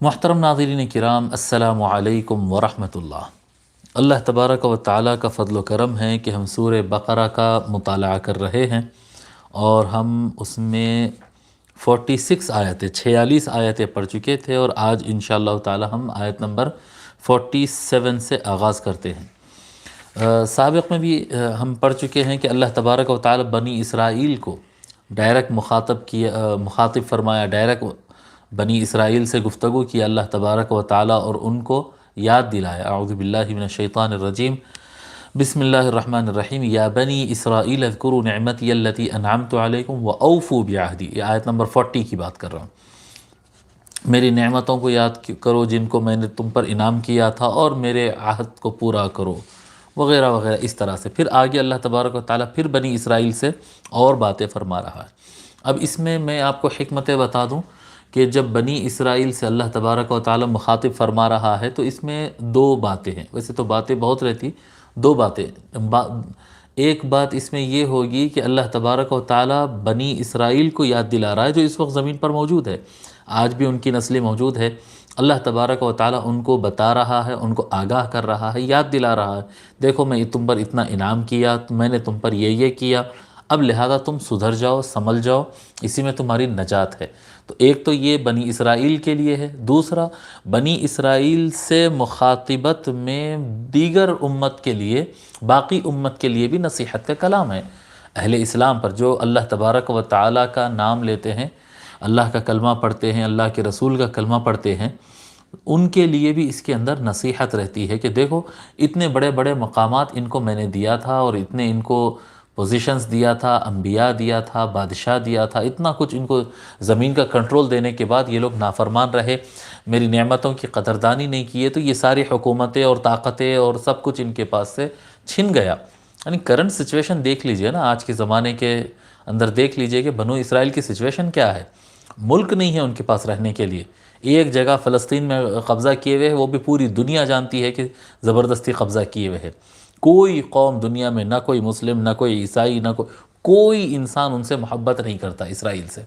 محترم ناظرین کرام، السلام علیکم ورحمۃ اللہ۔ اللہ تبارک و تعالیٰ کا فضل و کرم ہے کہ ہم سورہ بقرہ کا مطالعہ کر رہے ہیں اور ہم اس میں 46 آیتیں 46 آیتیں پڑھ چکے تھے، اور آج انشاءاللہ تعالیٰ ہم آیت نمبر 47 سے آغاز کرتے ہیں۔ سابق میں بھی ہم پڑھ چکے ہیں کہ اللہ تبارک و تعالیٰ بنی اسرائیل کو ڈائریکٹ مخاطب فرمایا، ڈائریکٹ بنی اسرائیل سے گفتگو کی اللہ تبارک و تعالیٰ، اور ان کو یاد دلایا۔ اعوذ باللہ من الشیطان الرجیم، بسم اللہ الرحمن الرحیم۔ یا بنی اسرائیل اذکروا نعمتی التی انعمت علیکم واوفوا بعہدی۔ یہ آیت نمبر 40 کی بات کر رہا ہوں۔ میری نعمتوں کو یاد کرو جن کو میں نے تم پر انعام کیا تھا، اور میرے عہد کو پورا کرو، وغیرہ وغیرہ اس طرح سے۔ پھر آگے اللہ تبارک و تعالیٰ پھر بنی اسرائیل سے اور باتیں فرما رہا ہے۔ اب اس میں آپ کو حکمتیں بتا دوں کہ جب بنی اسرائیل سے اللہ تبارک و تعالیٰ مخاطب فرما رہا ہے تو اس میں دو باتیں ہیں۔ ویسے تو باتیں بہت رہتی، دو باتیں۔ ایک بات اس میں یہ ہوگی کہ اللہ تبارک و تعالیٰ بنی اسرائیل کو یاد دلا رہا ہے جو اس وقت زمین پر موجود ہے، آج بھی ان کی نسلیں موجود ہے۔ اللہ تبارک و تعالیٰ ان کو بتا رہا ہے، ان کو آگاہ کر رہا ہے، یاد دلا رہا ہے، دیکھو میں تم پر اتنا انعام کیا، میں نے تم پر یہ کیا، اب لہذا تم سدھر جاؤ، سنبھل جاؤ، اسی میں تمہاری نجات ہے۔ تو ایک تو یہ بنی اسرائیل کے لیے ہے، دوسرا بنی اسرائیل سے مخاطبت میں دیگر امت کے لیے، باقی امت کے لیے بھی نصیحت کا کلام ہے۔ اہل اسلام پر جو اللہ تبارک و تعالیٰ کا نام لیتے ہیں، اللہ کا کلمہ پڑھتے ہیں، اللہ کے رسول کا کلمہ پڑھتے ہیں، ان کے لیے بھی اس کے اندر نصیحت رہتی ہے کہ دیکھو اتنے بڑے بڑے مقامات ان کو میں نے دیا تھا، اور اتنے ان کو پوزیشنز دیا تھا، انبیاء دیا تھا، بادشاہ دیا تھا، اتنا کچھ ان کو زمین کا کنٹرول دینے کے بعد یہ لوگ نافرمان رہے، میری نعمتوں کی قدردانی نہیں کیے، تو یہ ساری حکومتیں اور طاقتیں اور سب کچھ ان کے پاس سے چھن گیا۔ یعنی کرنٹ سچویشن دیکھ لیجئے نا، آج کے زمانے کے اندر دیکھ لیجئے کہ بنو اسرائیل کی سچویشن کیا ہے۔ ملک نہیں ہے ان کے پاس رہنے کے لیے، ایک جگہ فلسطین میں قبضہ کیے ہوئے ہے، وہ بھی پوری دنیا جانتی ہے کہ زبردستی قبضہ کیے ہوئے ہے۔ کوئی قوم دنیا میں، نہ کوئی مسلم، نہ کوئی عیسائی، نہ کوئی انسان ان سے محبت نہیں کرتا اسرائیل سے۔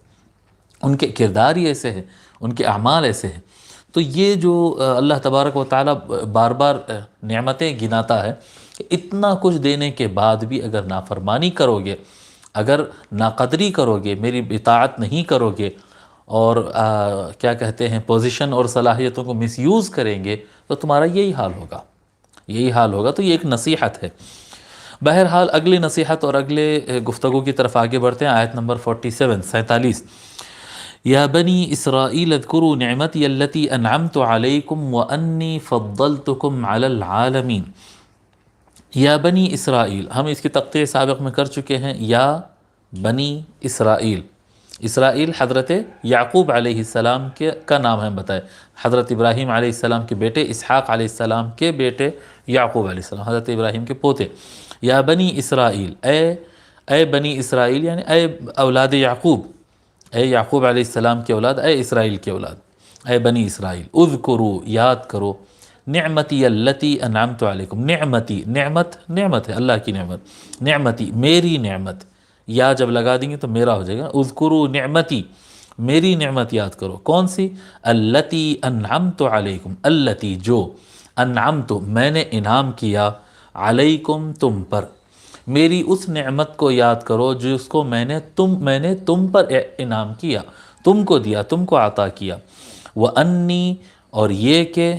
ان کے کردار ہی ایسے ہیں، ان کے اعمال ایسے ہیں۔ تو یہ جو اللہ تبارک و تعالیٰ بار بار نعمتیں گناتا ہے، اتنا کچھ دینے کے بعد بھی اگر نافرمانی کرو گے، اگر ناقدری کرو گے، میری اطاعت نہیں کرو گے، اور کیا کہتے ہیں پوزیشن اور صلاحیتوں کو مس یوز کریں گے، تو تمہارا یہی حال ہوگا، یہی حال ہوگا۔ تو یہ ایک نصیحت ہے۔ بہرحال اگلی نصیحت اور اگلے گفتگو کی طرف آگے بڑھتے ہیں۔ آیت نمبر 47 یا بنی اسرائیل اذکروا نعمتی التی انعمت علیکم وانی فضلتکم علی العالمین۔ یا بنی اسرائیل، ہم اس کی تقطیع سابق میں کر چکے ہیں۔ یا بنی اسرائیل، اسرائیل حضرت یعقوب علیہ السلام کا نام ہے، بتائے حضرت ابراہیم علیہ السلام کے بیٹے، اسحاق علیہ السلام کے بیٹے یعقوب علیہ السلام، حضرت ابراہیم کے پوتے۔ یا بنی اسرائیل، اے بنی اسرائیل، یعنی اے اولاد یعقوب، اے یعقوب علیہ السلام کے اولاد، اے اسرائیل کے اولاد، اے بنی اسرائیل، اذکروا، یاد کرو، نعمتی التی انعمت علیکم۔ نعمتی، نعمت ہے، اللہ کی نعمت، نعمتی میری نعمت، یا جب لگا دیں گے تو میرا ہو جائے گا۔ اذکروا نعمتی، میری نعمت یاد کرو، کون سی؟ التی انعمت علیکم، التی جو، انعمت میں نے انعام کیا، علیکم تم پر، میری اس نعمت کو یاد کرو جس کو میں نے تم پر انعام کیا، تم کو دیا، تم کو عطا کیا۔ وَأَنِّي، اور یہ کہ،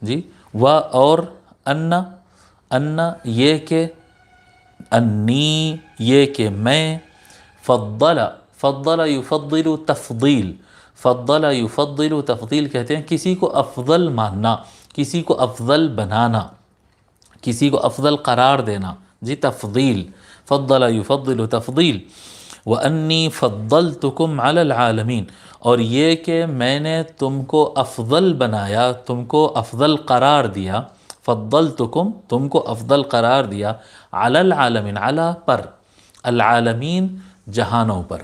جی، اور ان یہ کہ، انی یہ کہ میں، فضل یفضل تفضیل، فضل یفضل تفضیل کہتے ہیں کسی کو افضل ماننا، کسی کو افضل بنانا، کسی کو افضل قرار دینا، جی تفضیل، فضل یفضل تفضیل۔ وَأَنِّي فَضَّلْتُكُمْ عَلَى الْعَالَمِينَ، اور یہ کہ میں نے تم کو افضل بنایا، تم کو افضل قرار دیا، فضلتکم تم کو افضل قرار دیا، علی العالمین، علی پر، العالمین جہانوں پر،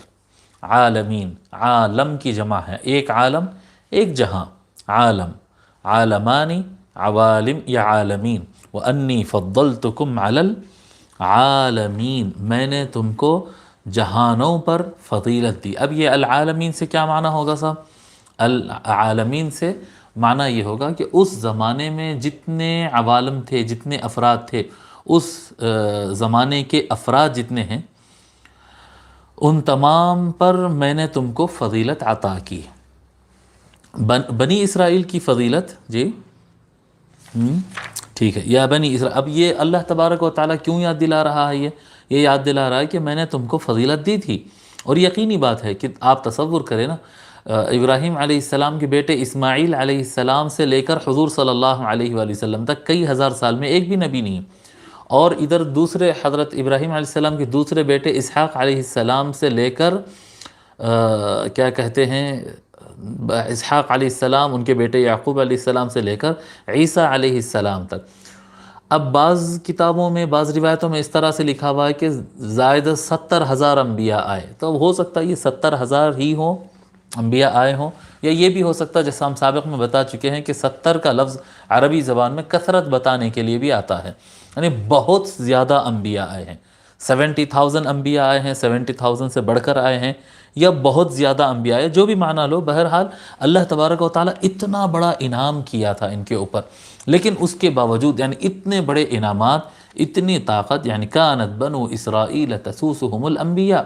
عالمین عالم کی جمع ہے، ایک عالم ایک جہاں، عالم، عالمانی، عوالم یا عالمین۔ وَأَنِّي فَضَّلْتُكُمْ عَلَى الْعَالَمِينَ، میں نے تم کو جہانوں پر فضیلت دی۔ اب یہ العالمین سے کیا معنی ہوگا صاحب؟ العالمین سے معنی یہ ہوگا کہ اس زمانے میں جتنے عوالم تھے، جتنے افراد تھے، اس زمانے کے افراد جتنے ہیں، ان تمام پر میں نے تم کو فضیلت عطا کی۔ بنی اسرائیل کی فضیلت، جی ٹھیک ہے، یا بنی اسرائیل، اب یہ اللہ تبارک و تعالیٰ کیوں یاد دلا رہا ہے؟ یہ یاد دلا رہا ہے کہ میں نے تم کو فضیلت دی تھی۔ اور یقینی بات ہے کہ آپ تصور کریں نا، ابراہیم علیہ السلام کے بیٹے اسماعیل علیہ السلام سے لے کر حضور صلی اللہ علیہ وآلہ وسلم تک کئی ہزار سال میں ایک بھی نبی نہیں، اور ادھر دوسرے حضرت ابراہیم علیہ السلام کے دوسرے بیٹے اسحاق علیہ السلام سے لے کر کیا کہتے ہیں، اسحاق علیہ السلام، ان کے بیٹے یعقوب علیہ السلام سے لے کر عیسیٰ علیہ السلام تک۔ اب بعض کتابوں میں، بعض روایتوں میں اس طرح سے لکھا ہوا ہے کہ زائد 70,000 انبیاء آئے، تو اب ہو سکتا ہے یہ 70,000 ہی ہوں، انبیاء آئے ہوں، یا یہ بھی ہو سکتا ہے جیسا ہم سابق میں بتا چکے ہیں کہ 70 کا لفظ عربی زبان میں کثرت بتانے کے لیے بھی آتا ہے، یعنی بہت زیادہ انبیاء آئے ہیں، 70,000 انبیاء آئے ہیں، 70,000 سے بڑھ کر آئے ہیں، یا بہت زیادہ انبیاء آئے، جو بھی معنی لو، بہرحال اللہ تبارک و تعالیٰ اتنا بڑا انعام کیا تھا ان کے اوپر، لیکن اس کے باوجود یعنی اتنے بڑے انعامات، اتنی طاقت، یعنی کانت بنو اسرائیل تسوسہم الانبیاء،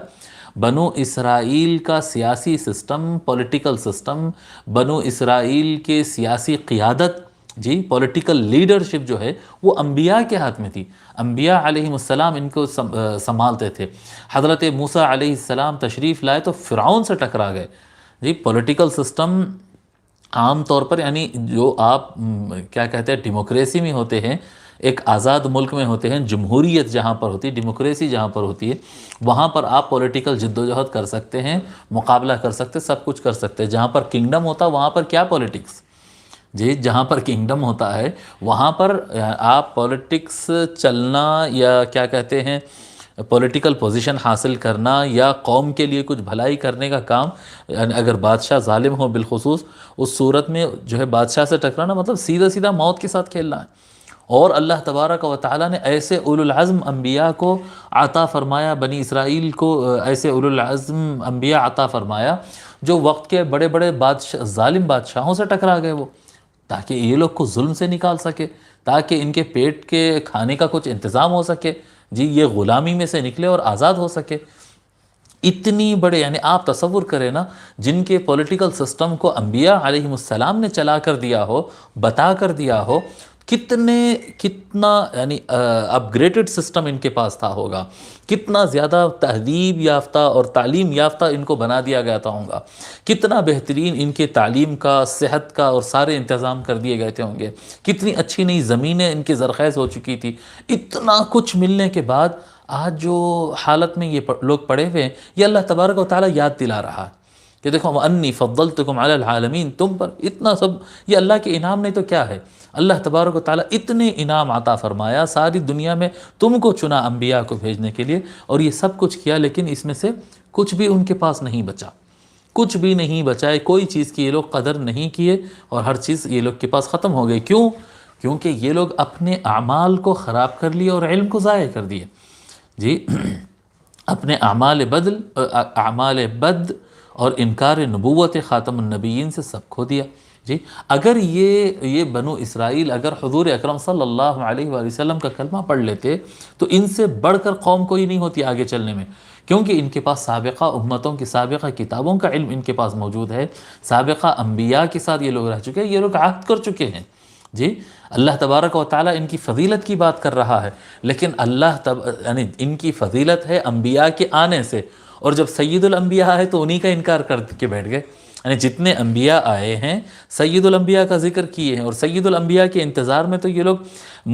بنو اسرائیل کا سیاسی سسٹم، پولیٹیکل سسٹم، بنو اسرائیل کے سیاسی قیادت، جی پولیٹیکل لیڈرشپ جو ہے وہ انبیاء کے ہاتھ میں تھی، انبیاء علیہم السلام ان کو سنبھالتے تھے۔ حضرت موسیٰ علیہ السلام تشریف لائے تو فرعون سے ٹکرا گئے۔ جی پولیٹیکل سسٹم عام طور پر، یعنی جو آپ کیا کہتے ہیں ڈیموکریسی میں ہوتے ہیں، ایک آزاد ملک میں ہوتے ہیں، جمہوریت جہاں پر ہوتی ہے، ڈیموکریسی جہاں پر ہوتی ہے، وہاں پر آپ پولیٹیکل جد و جہد کر سکتے ہیں، مقابلہ کر سکتے، سب کچھ کر سکتے ہیں۔ جہاں پر کنگڈم ہوتا وہاں پر کیا پولیٹکس؟ جی جہاں پر کنگڈم ہوتا ہے وہاں پر آپ پولیٹکس چلنا، یا کیا کہتے ہیں پولیٹیکل پوزیشن حاصل کرنا، یا قوم کے لیے کچھ بھلائی کرنے کا کام، یعنی اگر بادشاہ ظالم ہو بالخصوص، اس صورت میں جو ہے بادشاہ سے ٹکرانا مطلب سیدھا سیدھا موت کے ساتھ کھیلنا ہے۔ اور اللہ تبارک و تعالیٰ نے ایسے اولو العزم انبیاء کو عطا فرمایا، بنی اسرائیل کو ایسے اولو العزم انبیاء عطا فرمایا جو وقت کے بڑے بڑے ظالم بادشاہوں سے ٹکرا گئے، وہ تاکہ یہ لوگ کو ظلم سے نکال سکے، تاکہ ان کے پیٹ کے کھانے کا کچھ انتظام ہو سکے، جی یہ غلامی میں سے نکلے اور آزاد ہو سکے۔ اتنی بڑے، یعنی آپ تصور کریں نا، جن کے پولیٹیکل سسٹم کو انبیاء علیہم السلام نے چلا کر دیا ہو، بتا کر دیا ہو، کتنا یعنی اپ گریڈڈ سسٹم ان کے پاس تھا ہوگا، کتنا زیادہ تہذیب یافتہ اور تعلیم یافتہ ان کو بنا دیا گیا تھا ہوگا، کتنا بہترین ان کے تعلیم کا، صحت کا اور سارے انتظام کر دیے گئے تھے ہوں گے، کتنی اچھی نئی زمینیں ان کی زرخیز ہو چکی تھی۔ اتنا کچھ ملنے کے بعد آج جو حالت میں یہ لوگ پڑے ہوئے ہیں، یہ اللہ تبارک و تعالیٰ یاد دلا رہا ہے کہ دیکھو وَأَنِّي فَضَّلْتُكُمْ عَلَى الْعَالَمِينَ، تم پر اتنا سب، یہ اللہ کے انعام نہیں تو کیا ہے؟ اللہ تبارک و تعالیٰ اتنے انعام عطا فرمایا، ساری دنیا میں تم کو چنا انبیاء کو بھیجنے کے لیے، اور یہ سب کچھ کیا، لیکن اس میں سے کچھ بھی ان کے پاس نہیں بچا، کچھ بھی نہیں بچائے، کوئی چیز کی یہ لوگ قدر نہیں کیے، اور ہر چیز یہ لوگ کے پاس ختم ہو گئی۔ کیوں؟ کیونکہ یہ لوگ اپنے اعمال کو خراب کر لیے اور علم کو ضائع کر دیے، جی اپنے اعمال بد اور انکار نبوت خاتم النبیین سے سب کھو دیا۔ جی اگر یہ بنو اسرائیل اگر حضور اکرم صلی اللہ علیہ وآلہ وسلم کا کلمہ پڑھ لیتے تو ان سے بڑھ کر قوم کوئی نہیں ہوتی آگے چلنے میں، کیونکہ ان کے پاس سابقہ امتوں کی سابقہ کتابوں کا علم ان کے پاس موجود ہے، سابقہ انبیاء کے ساتھ یہ لوگ رہ چکے ہیں، یہ لوگ عہد کر چکے ہیں۔ جی اللہ تبارک و تعالیٰ ان کی فضیلت کی بات کر رہا ہے، لیکن یعنی ان کی فضیلت ہے انبیاء کے آنے سے، اور جب سید الانبیاء آئے تو انہی کا انکار کر کے بیٹھ گئے۔ یعنی جتنے انبیاء آئے ہیں سید الانبیاء کا ذکر کیے ہیں، اور سید الانبیاء کے انتظار میں تو یہ لوگ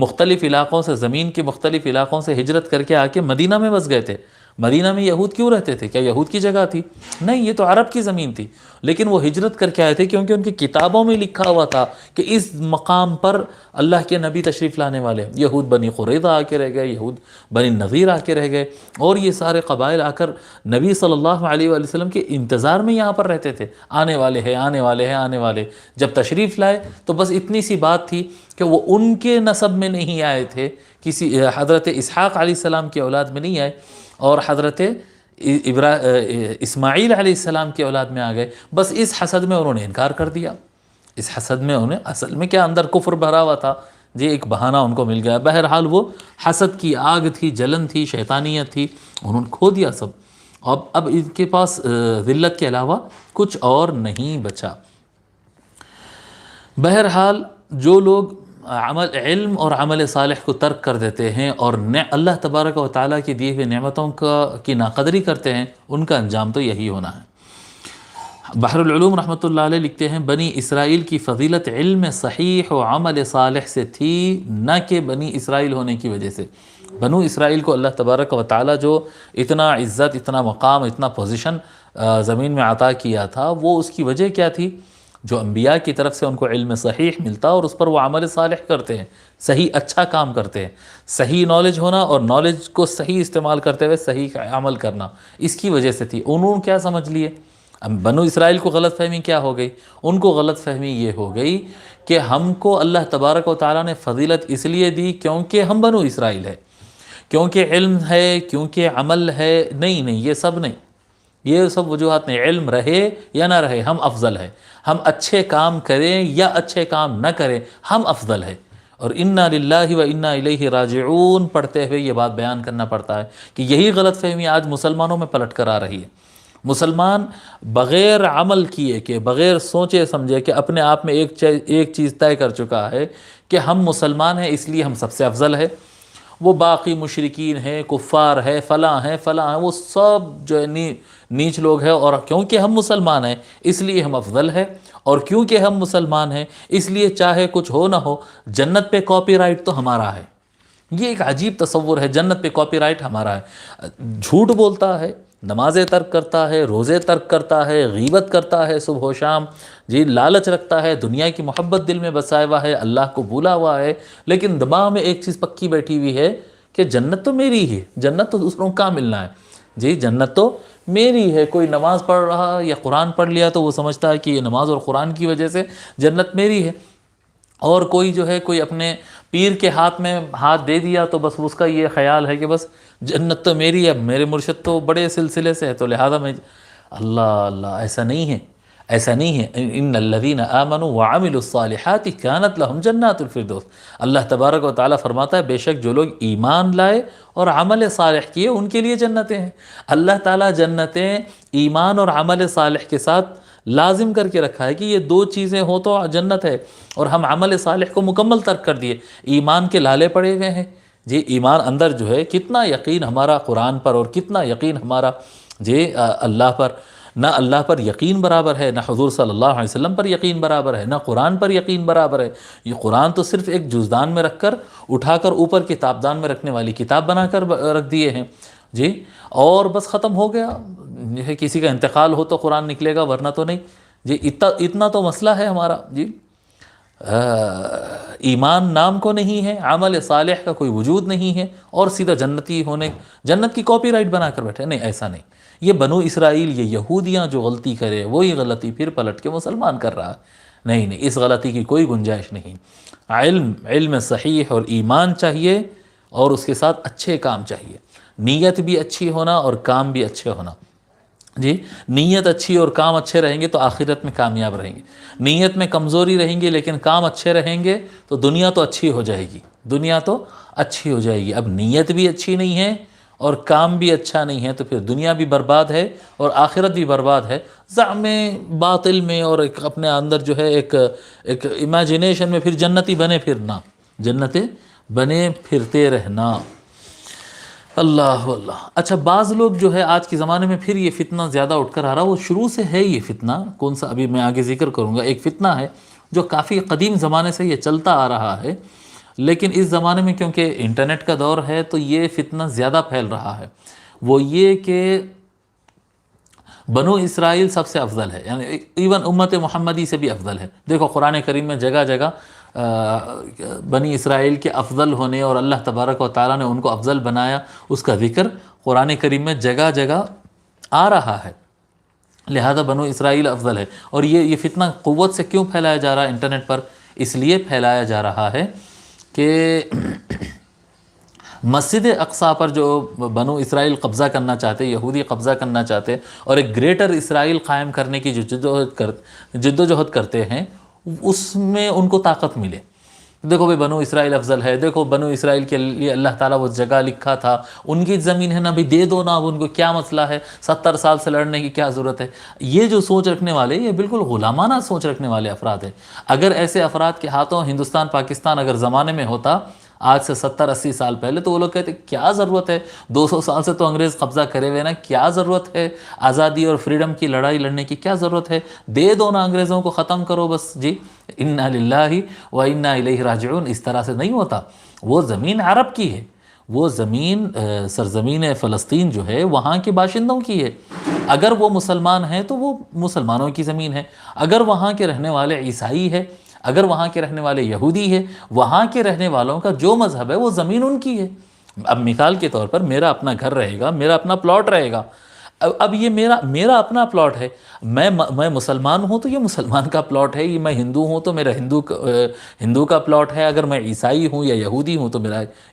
مختلف علاقوں سے، زمین کے مختلف علاقوں سے ہجرت کر کے آ کے مدینہ میں بس گئے تھے۔ مدینہ میں یہود کیوں رہتے تھے؟ کیا یہود کی جگہ تھی؟ نہیں، یہ تو عرب کی زمین تھی، لیکن وہ ہجرت کر کے آئے تھے کیونکہ ان کی کتابوں میں لکھا ہوا تھا کہ اس مقام پر اللہ کے نبی تشریف لانے والے۔ یہود بنی قریظہ آ کے رہ گئے، یہود بنی نذیر آ کے رہ گئے، اور یہ سارے قبائل آ کر نبی صلی اللہ علیہ وآلہ وسلم کے انتظار میں یہاں پر رہتے تھے، آنے والے ہیں، آنے والے ہیں، آنے والے۔ جب تشریف لائے تو بس اتنی سی بات تھی کہ وہ ان کے نسب میں نہیں آئے تھے، کسی حضرت اسحاق علیہ السلام کی اولاد میں نہیں آئے، اور حضرت اسماعیل علیہ السلام کی اولاد میں آ گئے، بس اس حسد میں انہوں نے انکار کر دیا۔ اس حسد میں انہیں اصل میں کیا اندر کفر بھرا ہوا تھا، جی ایک بہانہ ان کو مل گیا۔ بہرحال وہ حسد کی آگ تھی، جلن تھی، شیطانیت تھی، انہوں نے کھو دیا سب۔ اب ان کے پاس ذلت کے علاوہ کچھ اور نہیں بچا۔ بہرحال جو لوگ علم اور عمل صالح کو ترک کر دیتے ہیں اور اللہ تبارک و تعالیٰ کی دی ہوئی نعمتوں کی ناقدری کرتے ہیں، ان کا انجام تو یہی ہونا ہے۔ بحر العلوم رحمۃ اللہ علیہ لکھتے ہیں بنی اسرائیل کی فضیلت علم صحیح و عمل صالح سے تھی، نہ کہ بنی اسرائیل ہونے کی وجہ سے۔ بنو اسرائیل کو اللہ تبارک و تعالیٰ جو اتنا عزت، اتنا مقام، اتنا پوزیشن زمین میں عطا کیا تھا، وہ اس کی وجہ کیا تھی؟ جو انبیاء کی طرف سے ان کو علم صحیح ملتا اور اس پر وہ عمل صالح کرتے ہیں، صحیح اچھا کام کرتے ہیں، صحیح نالج ہونا اور نالج کو صحیح استعمال کرتے ہوئے صحیح عمل کرنا، اس کی وجہ سے تھی۔ انہوں نے کیا سمجھ لیے؟ اب بنو اسرائیل کو غلط فہمی کیا ہو گئی؟ ان کو غلط فہمی یہ ہو گئی کہ ہم کو اللہ تبارک و تعالیٰ نے فضیلت اس لیے دی کیونکہ ہم بنو اسرائیل ہے، کیونکہ علم ہے، کیونکہ عمل ہے۔ نہیں، یہ سب نہیں، یہ سب وجوہات نہیں۔ علم رہے یا نہ رہے ہم افضل ہے، ہم اچھے کام کریں یا اچھے کام نہ کریں ہم افضل ہے۔ اور انا للہ و انا الیہ راجعون پڑھتے ہوئے یہ بات بیان کرنا پڑتا ہے کہ یہی غلط فہمی آج مسلمانوں میں پلٹ کر آ رہی ہے۔ مسلمان بغیر عمل کیے کہ بغیر سوچے سمجھے کہ اپنے آپ میں ایک چیز طے کر چکا ہے کہ ہم مسلمان ہیں اس لیے ہم سب سے افضل ہے۔ وہ باقی مشرکین ہیں، کفار ہے، فلاں ہیں، وہ سب جو ہے نیچ لوگ ہیں، اور کیونکہ ہم مسلمان ہیں اس لیے ہم افضل ہے، اور کیونکہ ہم مسلمان ہیں اس لیے چاہے کچھ ہو نہ ہو جنت پہ کاپی رائٹ تو ہمارا ہے۔ یہ ایک عجیب تصور ہے، جنت پہ کاپی رائٹ ہمارا ہے۔ جھوٹ بولتا ہے، نمازیں ترک کرتا ہے، روزے ترک کرتا ہے، غیبت کرتا ہے صبح و شام، جی لالچ رکھتا ہے، دنیا کی محبت دل میں بسائے ہوا ہے، اللہ کو بھولا ہوا ہے، لیکن دماغ میں ایک چیز پکی بیٹھی ہوئی ہے کہ جنت تو میری ہی ہے، جنت تو دوسروں کا ملنا ہے، جی جنت تو میری ہے۔ کوئی نماز پڑھ رہا یا قرآن پڑھ لیا تو وہ سمجھتا ہے کہ یہ نماز اور قرآن کی وجہ سے جنت میری ہے، اور کوئی جو ہے کوئی اپنے پیر کے ہاتھ میں ہاتھ دے دیا تو بس اس کا یہ خیال ہے کہ بس جنت تو میری ہے، میرے مرشد تو بڑے سلسلے سے ہے تو لہذا میں اللہ ایسا نہیں ہے، ایسا نہیں ہے۔ ان الذین آمنوا وعملوا الصالحات کانت لہم جنات الفردوس۔ اللہ تبارک و تعالیٰ فرماتا ہے بے شک جو لوگ ایمان لائے اور عمل صالح کیے ان کے لیے جنتیں ہیں۔ اللہ تعالیٰ جنتیں ایمان اور عمل صالح کے ساتھ لازم کر کے رکھا ہے کہ یہ دو چیزیں ہوں تو جنت ہے، اور ہم عمل صالح کو مکمل ترک کر دیے، ایمان کے لالے پڑے ہوئے ہیں۔ جی ایمان اندر جو ہے کتنا یقین ہمارا قرآن پر اور کتنا یقین ہمارا جی اللہ پر، نہ اللہ پر یقین برابر ہے، نہ حضور صلی اللہ علیہ وسلم پر یقین برابر ہے، نہ قرآن پر یقین برابر ہے۔ یہ قرآن تو صرف ایک جزدان میں رکھ کر اٹھا کر اوپر کتابدان میں رکھنے والی کتاب بنا کر رکھ دیے ہیں، جی اور بس ختم ہو گیا۔ کسی کا انتقال ہو تو قرآن نکلے گا ورنہ تو نہیں، جی اتنا تو مسئلہ ہے ہمارا۔ جی ایمان نام کو نہیں ہے، عمل صالح کا کوئی وجود نہیں ہے، اور سیدھا جنتی ہونے، جنت کی کاپی رائٹ بنا کر بیٹھے۔ نہیں ایسا نہیں، یہ بنو اسرائیل، یہ یہودیاں جو غلطی کرے وہی غلطی پھر پلٹ کے مسلمان کر رہا ہے۔ نہیں، اس غلطی کی کوئی گنجائش نہیں۔ علم صحیح اور ایمان چاہیے، اور اس کے ساتھ اچھے کام چاہیے، نیت بھی اچھی ہونا اور کام بھی اچھے ہونا۔ جی نیت اچھی اور کام اچھے رہیں گے تو آخرت میں کامیاب رہیں گے۔ نیت میں کمزوری رہیں گے لیکن کام اچھے رہیں گے تو دنیا تو اچھی ہو جائے گی، دنیا تو اچھی ہو جائے گی۔ اب نیت بھی اچھی نہیں ہے اور کام بھی اچھا نہیں ہے تو پھر دنیا بھی برباد ہے اور آخرت بھی برباد ہے۔ زعم باطل میں اور ایک اپنے اندر جو ہے ایک امیجنیشن میں پھر جنتی بنے پھرنا، جنتیں بنے پھرتے رہنا۔ اللہ اللہ۔ اچھا بعض لوگ جو ہے آج کے زمانے میں پھر یہ فتنہ زیادہ اٹھ کر آ رہا، وہ شروع سے ہے یہ فتنہ، کون سا ابھی میں آگے ذکر کروں گا۔ ایک فتنہ ہے جو کافی قدیم زمانے سے یہ چلتا آ رہا ہے، لیکن اس زمانے میں کیونکہ انٹرنیٹ کا دور ہے تو یہ فتنہ زیادہ پھیل رہا ہے۔ وہ یہ کہ بنو اسرائیل سب سے افضل ہے، یعنی ایون امت محمدی سے بھی افضل ہے۔ دیکھو قرآن کریم میں جگہ جگہ بنی اسرائیل کے افضل ہونے اور اللہ تبارک و تعالیٰ نے ان کو افضل بنایا، اس کا ذکر قرآن کریم میں جگہ جگہ آ رہا ہے، لہذا بنو اسرائیل افضل ہے۔ اور یہ فتنہ قوت سے کیوں پھیلایا جا رہا ہے انٹرنیٹ پر؟ اس لیے پھیلایا جا رہا ہے کہ مسجد اقصی پر جو بنو اسرائیل قبضہ کرنا چاہتے، یہودی قبضہ کرنا چاہتے اور ایک گریٹر اسرائیل قائم کرنے کی جو جد و جہد کرتے ہیں، اس میں ان کو طاقت ملے۔ دیکھو بھائی بنو اسرائیل افضل ہے، دیکھو بنو اسرائیل کے لیے اللہ تعالیٰ وہ جگہ لکھا تھا، ان کی زمین ہے نا بھی دے دو نا، اب ان کو کیا مسئلہ ہے، 70 سال سے لڑنے کی کیا ضرورت ہے۔ یہ جو سوچ رکھنے والے، یہ بالکل غلامانہ سوچ رکھنے والے افراد ہیں۔ اگر ایسے افراد کے ہاتھوں ہندوستان پاکستان اگر زمانے میں ہوتا آج سے 70-80 سال پہلے، تو وہ لوگ کہتے کیا ضرورت ہے، 200 سال سے تو انگریز قبضہ کرے ہوئے نا، کیا ضرورت ہے آزادی اور فریڈم کی لڑائی لڑنے کی، کیا ضرورت ہے، دے دو نا انگریزوں کو، ختم کرو بس جی۔ انا للہ و انا الیہ راجعون، اس طرح سے نہیں ہوتا۔ وہ زمین عرب کی ہے، وہ زمین سرزمین فلسطین جو ہے وہاں کے باشندوں کی ہے۔ اگر وہ مسلمان ہیں تو وہ مسلمانوں کی زمین ہے، اگر وہاں کے رہنے والے عیسائی ہے، اگر وہاں کے رہنے والے یہودی ہے، وہاں کے رہنے والوں کا جو مذہب ہے وہ زمین ان کی ہے۔ اب مثال کے طور پر میرا اپنا گھر رہے گا، میرا اپنا پلاٹ رہے گا، اب یہ میرا اپنا پلاٹ ہے، میں مسلمان ہوں تو یہ مسلمان کا پلاٹ ہے، یہ میں ہندو ہوں تو میرا ہندو کا پلاٹ ہے، اگر میں عیسائی ہوں یا یہودی ہوں تو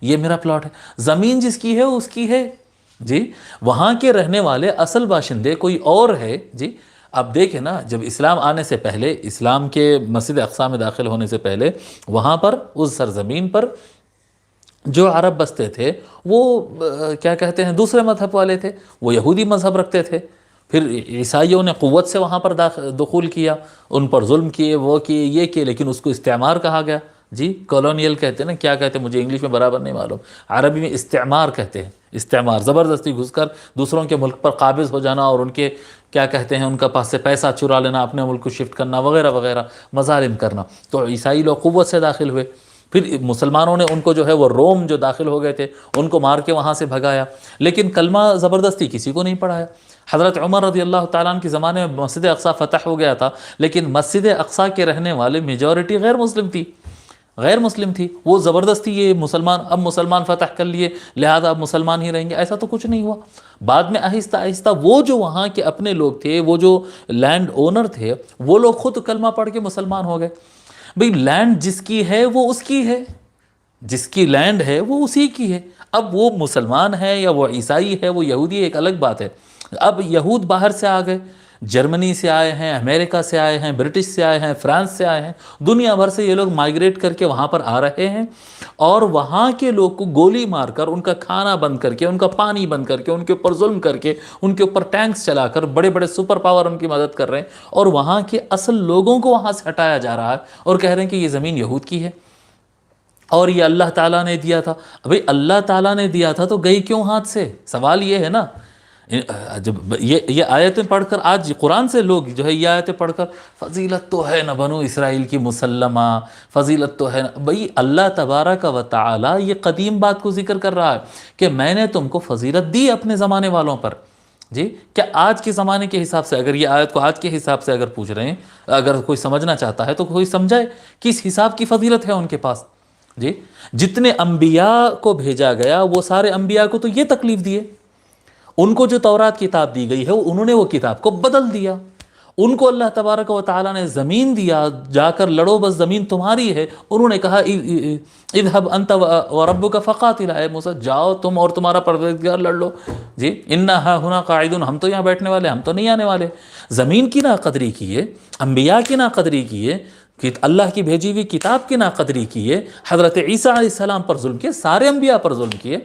یہ میرا پلاٹ ہے۔ زمین جس کی ہے اس کی ہے جی۔ وہاں کے رہنے والے اصل باشندے کوئی اور ہے جی۔ اب دیکھیں نا، جب اسلام آنے سے پہلے، اسلام کے مسجد اقصی میں داخل ہونے سے پہلے، وہاں پر اس سرزمین پر جو عرب بستے تھے وہ کیا کہتے ہیں دوسرے مذہب والے تھے، وہ یہودی مذہب رکھتے تھے۔ پھر عیسائیوں نے قوت سے وہاں پر دخول کیا، ان پر ظلم کیے، وہ کیے، یہ کیے، لیکن اس کو استعمار کہا گیا جی۔ کالونیل کہتے ہیں نا، کیا کہتے ہیں مجھے انگلش میں برابر نہیں معلوم، عربی میں استعمار کہتے ہیں۔ استعمار زبردستی گھس کر دوسروں کے ملک پر قابض ہو جانا، اور ان کے کیا کہتے ہیں ان کا پاس سے پیسہ چرا لینا، اپنے ملک کو شفٹ کرنا وغیرہ وغیرہ، مظالم کرنا۔ تو عیسائی لوگ قوت سے داخل ہوئے، پھر مسلمانوں نے ان کو جو ہے وہ روم جو داخل ہو گئے تھے ان کو مار کے وہاں سے بھگایا، لیکن کلمہ زبردستی کسی کو نہیں پڑھایا۔ حضرت عمر رضی اللہ تعالیٰ عنہ کے زمانے میں مسجد اقصی فتح ہو گیا تھا، لیکن مسجد اقصی کے رہنے والے میجورٹی غیر مسلم تھی۔ وہ زبردستی یہ اب مسلمان فتح کر لیے لہذا اب مسلمان ہی رہیں گے، ایسا تو کچھ نہیں ہوا۔ بعد میں آہستہ آہستہ وہ جو وہاں کے اپنے لوگ تھے، وہ جو لینڈ اونر تھے، وہ لوگ خود کلمہ پڑھ کے مسلمان ہو گئے۔ بھئی لینڈ جس کی ہے وہ اس کی ہے، جس کی لینڈ ہے وہ اسی کی ہے۔ اب وہ مسلمان ہے یا وہ عیسائی ہے، وہ یہودی ہے، ایک الگ بات ہے۔ اب یہود باہر سے آ گئے، جرمنی سے آئے ہیں، امریکہ سے آئے ہیں، برٹش سے آئے ہیں، فرانس سے آئے ہیں، دنیا بھر سے یہ لوگ مائیگریٹ کر کے وہاں پر آ رہے ہیں، اور وہاں کے لوگ کو گولی مار کر، ان کا کھانا بند کر کے، ان کا پانی بند کر کے، ان کے اوپر ظلم کر کے، ان کے اوپر ٹینکس چلا کر، بڑے بڑے سپر پاور ان کی مدد کر رہے ہیں، اور وہاں کے اصل لوگوں کو وہاں سے ہٹایا جا رہا ہے اور کہہ رہے ہیں کہ یہ زمین یہود کی ہے اور یہ اللہ تعالیٰ نے دیا تھا۔ بھئی اللہ تعالیٰ نے دیا تھا تو گئی کیوں ہاتھ سے؟ سوال یہ ہے نا۔ جب یہ آیتیں پڑھ کر آج قرآن سے لوگ جو ہے یہ آیتیں پڑھ کر فضیلت تو ہے نا بنو اسرائیل کی مسلمہ، فضیلت تو ہے نا، بھئی اللہ تبارک و تعالی یہ قدیم بات کو ذکر کر رہا ہے کہ میں نے تم کو فضیلت دی اپنے زمانے والوں پر جی۔ کیا آج کے زمانے کے حساب سے، اگر یہ آیت کو آج کے حساب سے اگر پوچھ رہے ہیں، اگر کوئی سمجھنا چاہتا ہے تو کوئی سمجھائے کس حساب کی فضیلت ہے ان کے پاس جی۔ جتنے انبیاء کو بھیجا گیا وہ سارے انبیاء کو تو یہ تکلیف دیے، ان کو جو تورات کتاب دی گئی ہے انہوں نے وہ کتاب کو بدل دیا، ان کو اللہ تبارک و تعالیٰ نے زمین دیا، جا کر لڑو بس زمین تمہاری ہے، انہوں نے کہا اذهب انت وربک فقاتلا، اے موسیٰ جاؤ تم اور تمہارا پروردگار لڑ لو جی، انا ہاہنا قاعدون، ہم تو یہاں بیٹھنے والے، ہم تو نہیں آنے والے۔ زمین کی ناقدری کیے، انبیاء کی ناقدری کیے، کہ اللہ کی بھیجی ہوئی کتاب کی ناقدری کیے، حضرت عیسیٰ علیہ السلام پر ظلم کیے، سارے انبیاء پر ظلم کیے،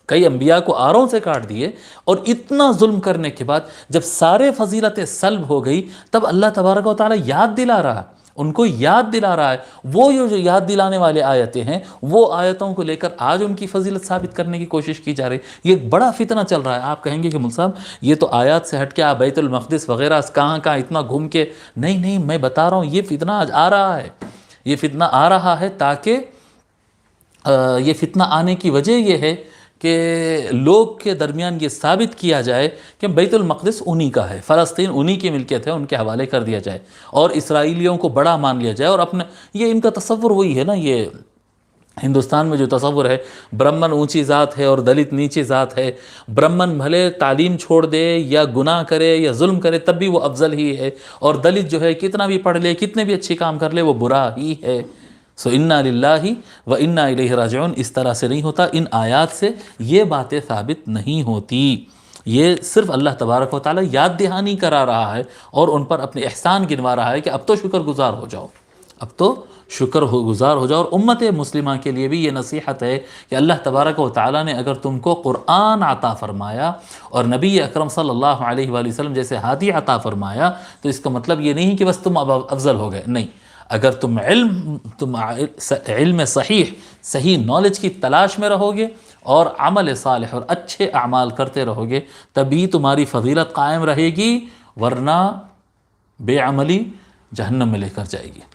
کئی انبیاء کو آروں سے کاٹ دیے، اور اتنا ظلم کرنے کے بعد جب سارے فضیلتیں سلب ہو گئی تب اللہ تبارک و تعالیٰ یاد دلا رہا ہے، ان کو یاد دلا رہا ہے۔ وہ جو یاد دلانے والے آیتیں ہیں، وہ آیتوں کو لے کر آج ان کی فضیلت ثابت کرنے کی کوشش کی جا رہی ہے۔ یہ ایک بڑا فتنہ چل رہا ہے۔ آپ کہیں گے کہ مول صاحب یہ تو آیات سے ہٹ کے آپ بیت المقدس وغیرہ کہاں اتنا گھوم کے، نہیں میں بتا رہا ہوں یہ فتنہ آج آ رہا ہے، یہ فتنہ آ رہا ہے تاکہ یہ فتنہ آنے کی وجہ یہ ہے کہ لوگ کے درمیان یہ ثابت کیا جائے کہ بیت المقدس انہی کا ہے، فلسطین انہی کی ملکیت ہے، ان کے حوالے کر دیا جائے، اور اسرائیلیوں کو بڑا مان لیا جائے، اور اپنے یہ ان کا تصور وہی ہے نا، یہ ہندوستان میں جو تصور ہے برہمن اونچی ذات ہے اور دلت نیچی ذات ہے، برہمن بھلے تعلیم چھوڑ دے یا گناہ کرے یا ظلم کرے تب بھی وہ افضل ہی ہے، اور دلت جو ہے کتنا بھی پڑھ لے کتنے بھی اچھی کام کر لے وہ برا ہی ہے۔ سو انا للہ و انا الیہ راجعون اس طرح سے نہیں ہوتا، ان آیات سے یہ باتیں ثابت نہیں ہوتی. یہ صرف اللہ تبارک و تعالیٰ یاد دہانی کرا رہا ہے اور ان پر اپنے احسان گنوا رہا ہے کہ اب تو شکر گزار ہو جاؤ، اب تو شکر گزار ہو جاؤ. اور امت مسلمہ کے لیے بھی یہ نصیحت ہے کہ اللہ تبارک و تعالیٰ نے اگر تم کو قرآن عطا فرمایا اور نبی اکرم صلی اللہ علیہ وآلہ وسلم جیسے ہادی عطا فرمایا، تو اس کا مطلب یہ نہیں کہ بس تم اب افضل ہو گئے. نہیں، اگر تم علم صحیح نالج کی تلاش میں رہو گے اور عمل صالح اور اچھے اعمال کرتے رہو گے، تبھی تمہاری فضیلت قائم رہے گی، ورنہ بے عملی جہنم میں لے کر جائے گی.